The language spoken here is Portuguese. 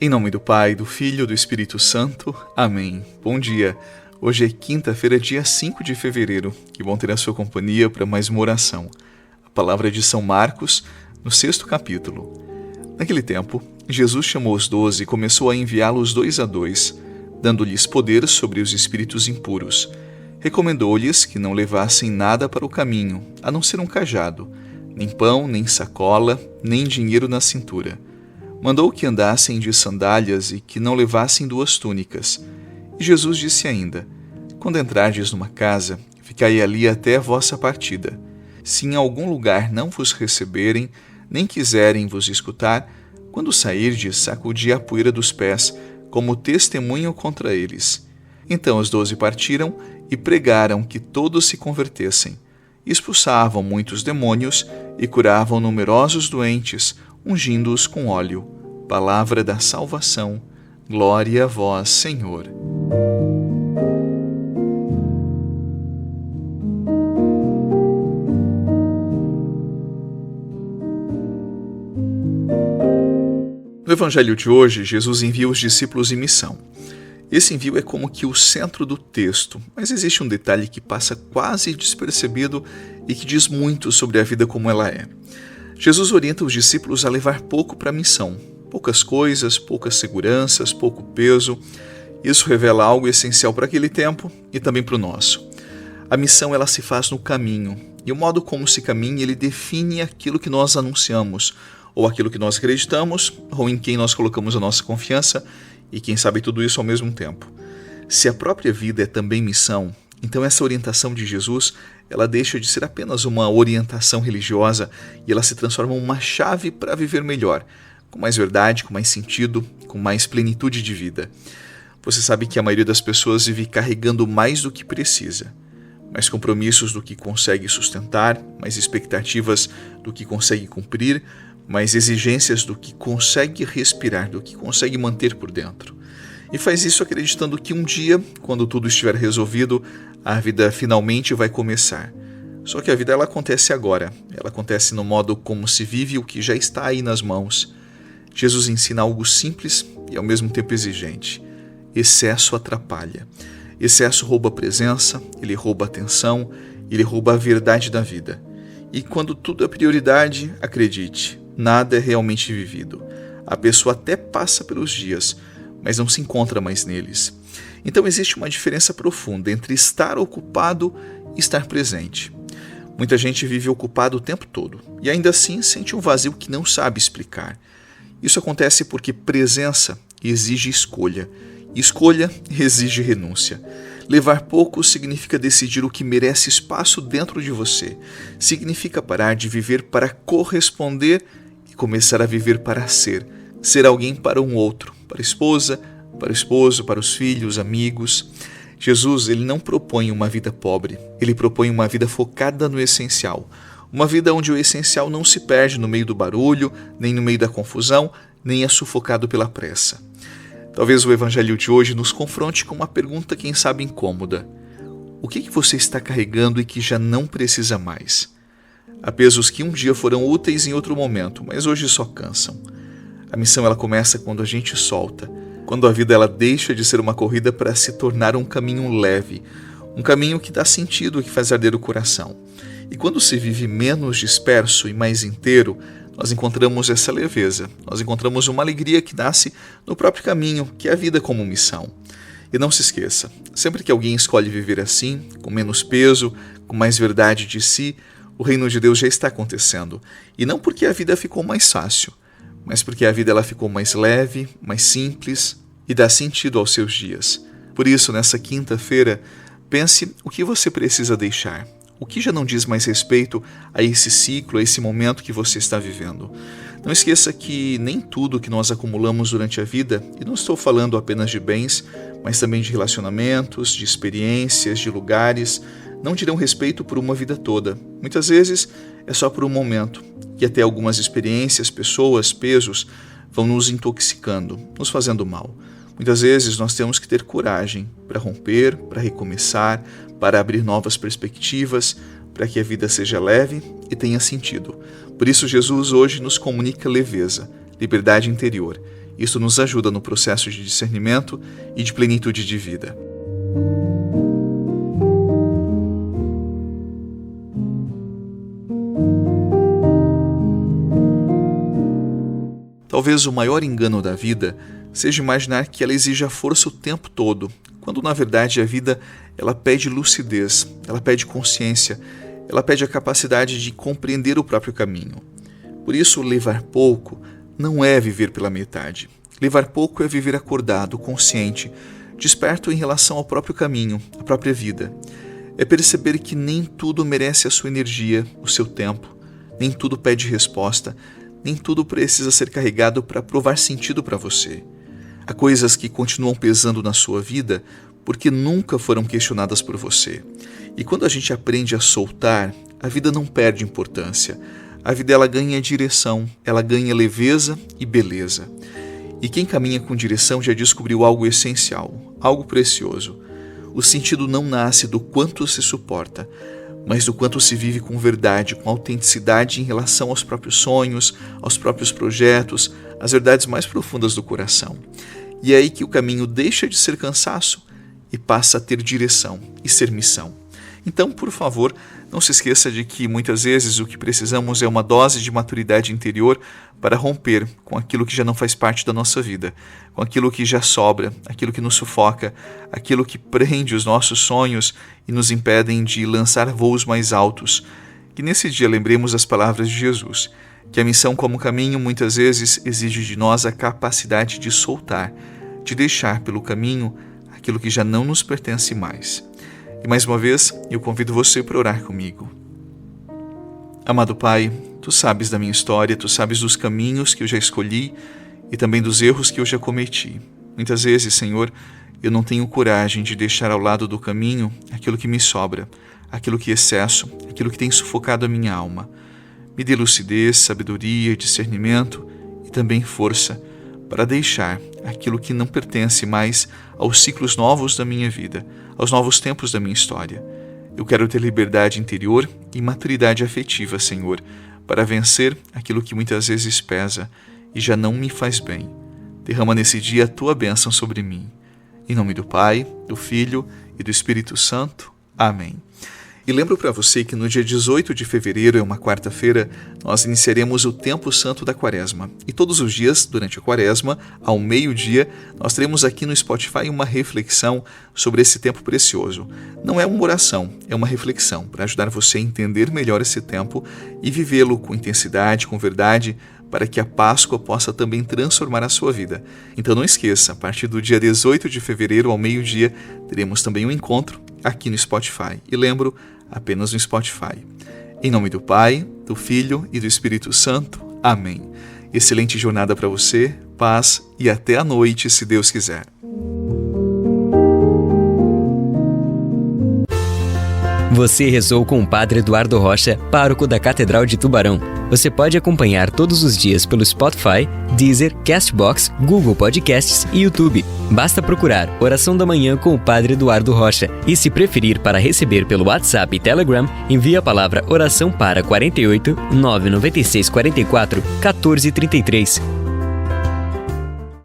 Em nome do Pai, do Filho e do Espírito Santo. Amém. Bom dia. Hoje é quinta-feira, dia 5 de fevereiro. Que bom ter a sua companhia para mais uma oração. A palavra é de São Marcos, no 6º capítulo. Naquele tempo, Jesus chamou os 12 e começou a enviá-los 2 a 2, dando-lhes poder sobre os espíritos impuros. Recomendou-lhes que não levassem nada para o caminho, a não ser um cajado, nem pão, nem sacola, nem dinheiro na cintura. Mandou que andassem de sandálias e que não levassem 2 túnicas. E Jesus disse ainda: quando entrardes numa casa, ficai ali até a vossa partida. Se em algum lugar não vos receberem, nem quiserem vos escutar, quando sairdes, sacudi a poeira dos pés, como testemunho contra eles. Então os 12 partiram e pregaram que todos se convertessem. Expulsavam muitos demônios e curavam numerosos doentes, ungindo-os com óleo. Palavra da salvação. Glória a vós, Senhor. No Evangelho de hoje, Jesus envia os discípulos em missão. Esse envio é como que o centro do texto, mas existe um detalhe que passa quase despercebido e que diz muito sobre a vida como ela é. Jesus orienta os discípulos a levar pouco para a missão, poucas coisas, poucas seguranças, pouco peso. Isso revela algo essencial para aquele tempo e também para o nosso. A missão ela se faz no caminho, e o modo como se caminha ele define aquilo que nós anunciamos, ou aquilo que nós acreditamos, ou em quem nós colocamos a nossa confiança, e quem sabe tudo isso ao mesmo tempo. Se a própria vida é também missão, então essa orientação de Jesus, ela deixa de ser apenas uma orientação religiosa e ela se transforma em uma chave para viver melhor, com mais verdade, com mais sentido, com mais plenitude de vida. Você sabe que a maioria das pessoas vive carregando mais do que precisa, mais compromissos do que consegue sustentar, mais expectativas do que consegue cumprir, mais exigências do que consegue respirar, do que consegue manter por dentro. E faz isso acreditando que um dia, quando tudo estiver resolvido, a vida finalmente vai começar. Só que a vida ela acontece agora, ela acontece no modo como se vive o que já está aí nas mãos. Jesus ensina algo simples e ao mesmo tempo exigente. Excesso atrapalha. Excesso rouba a presença, ele rouba a atenção, ele rouba a verdade da vida. E quando tudo é prioridade, acredite, nada é realmente vivido. A pessoa até passa pelos dias, mas não se encontra mais neles. Então existe uma diferença profunda entre estar ocupado e estar presente. Muita gente vive ocupado o tempo todo e ainda assim sente um vazio que não sabe explicar. Isso acontece porque presença exige escolha. Escolha exige renúncia. Levar pouco significa decidir o que merece espaço dentro de você. Significa parar de viver para corresponder e começar a viver para ser. Ser alguém para um outro, para a esposa, para o esposo, para os filhos, amigos. Jesus, ele não propõe uma vida pobre. Ele propõe uma vida focada no essencial. Uma vida onde o essencial não se perde no meio do barulho, nem no meio da confusão, nem é sufocado pela pressa. Talvez o Evangelho de hoje nos confronte com uma pergunta, quem sabe, incômoda. O que você está carregando e que já não precisa mais? Há pesos que um dia foram úteis em outro momento, mas hoje só cansam. A missão ela começa quando a gente solta, quando a vida ela deixa de ser uma corrida para se tornar um caminho leve, um caminho que dá sentido e que faz arder o coração. E quando se vive menos disperso e mais inteiro, nós encontramos essa leveza, nós encontramos uma alegria que nasce no próprio caminho, que é a vida como missão. E não se esqueça, sempre que alguém escolhe viver assim, com menos peso, com mais verdade de si, o reino de Deus já está acontecendo. E não porque a vida ficou mais fácil, mas porque a vida ela ficou mais leve, mais simples e dá sentido aos seus dias. Por isso, nessa quinta-feira, pense o que você precisa deixar. O que já não diz mais respeito a esse ciclo, a esse momento que você está vivendo. Não esqueça que nem tudo que nós acumulamos durante a vida, e não estou falando apenas de bens, mas também de relacionamentos, de experiências, de lugares, não dirão respeito por uma vida toda. Muitas vezes é só por um momento, e até algumas experiências, pessoas, pesos, vão nos intoxicando, nos fazendo mal. Muitas vezes nós temos que ter coragem para romper, para recomeçar, para abrir novas perspectivas, para que a vida seja leve e tenha sentido. Por isso Jesus hoje nos comunica leveza, liberdade interior Isso nos ajuda no processo de discernimento e de plenitude de vida. Talvez o maior engano da vida seja imaginar que ela exija força o tempo todo, quando na verdade a vida ela pede lucidez, ela pede consciência, ela pede a capacidade de compreender o próprio caminho. Por isso, levar pouco não é viver pela metade. Levar pouco é viver acordado, consciente, desperto em relação ao próprio caminho, à própria vida. É perceber que nem tudo merece a sua energia, o seu tempo, nem tudo pede resposta, nem tudo precisa ser carregado para provar sentido para você. Há coisas que continuam pesando na sua vida porque nunca foram questionadas por você. E quando a gente aprende a soltar, a vida não perde importância. A vida ela ganha direção, ela ganha leveza e beleza. E quem caminha com direção já descobriu algo essencial, algo precioso. O sentido não nasce do quanto se suporta, mas do quanto se vive com verdade, com autenticidade em relação aos próprios sonhos, aos próprios projetos, às verdades mais profundas do coração. E é aí que o caminho deixa de ser cansaço e passa a ter direção e ser missão. Então, por favor, não se esqueça de que muitas vezes o que precisamos é uma dose de maturidade interior para romper com aquilo que já não faz parte da nossa vida, com aquilo que já sobra, aquilo que nos sufoca, aquilo que prende os nossos sonhos e nos impedem de lançar voos mais altos. Que nesse dia lembremos as palavras de Jesus, que a missão como caminho muitas vezes exige de nós a capacidade de soltar, de deixar pelo caminho aquilo que já não nos pertence mais. E mais uma vez, eu convido você para orar comigo. Amado Pai, Tu sabes da minha história, Tu sabes dos caminhos que eu já escolhi e também dos erros que eu já cometi. Muitas vezes, Senhor, eu não tenho coragem de deixar ao lado do caminho aquilo que me sobra, aquilo que excesso, aquilo que tem sufocado a minha alma. Me dê lucidez, sabedoria, discernimento e também força para deixar aquilo que não pertence mais aos ciclos novos da minha vida, aos novos tempos da minha história. Eu quero ter liberdade interior e maturidade afetiva, Senhor, para vencer aquilo que muitas vezes pesa e já não me faz bem. Derrama nesse dia a Tua bênção sobre mim. Em nome do Pai, do Filho e do Espírito Santo. Amém. E lembro para você que no dia 18 de fevereiro, é uma quarta-feira, nós iniciaremos o Tempo Santo da Quaresma. E todos os dias, durante a Quaresma, ao meio-dia, nós teremos aqui no Spotify uma reflexão sobre esse tempo precioso. Não é uma oração, é uma reflexão para ajudar você a entender melhor esse tempo e vivê-lo com intensidade, com verdade, para que a Páscoa possa também transformar a sua vida. Então não esqueça, a partir do dia 18 de fevereiro, ao meio-dia, teremos também um encontro aqui no Spotify. E lembro, apenas no Spotify. Em nome do Pai, do Filho e do Espírito Santo. Amém. Excelente jornada para você, paz e até a noite, se Deus quiser. Você rezou com o Padre Eduardo Rocha, pároco da Catedral de Tubarão. Você pode acompanhar todos os dias pelo Spotify, Deezer, Castbox, Google Podcasts e YouTube. Basta procurar Oração da Manhã com o Padre Eduardo Rocha. E se preferir para receber pelo WhatsApp e Telegram, envie a palavra oração para 48 996 44 14 33.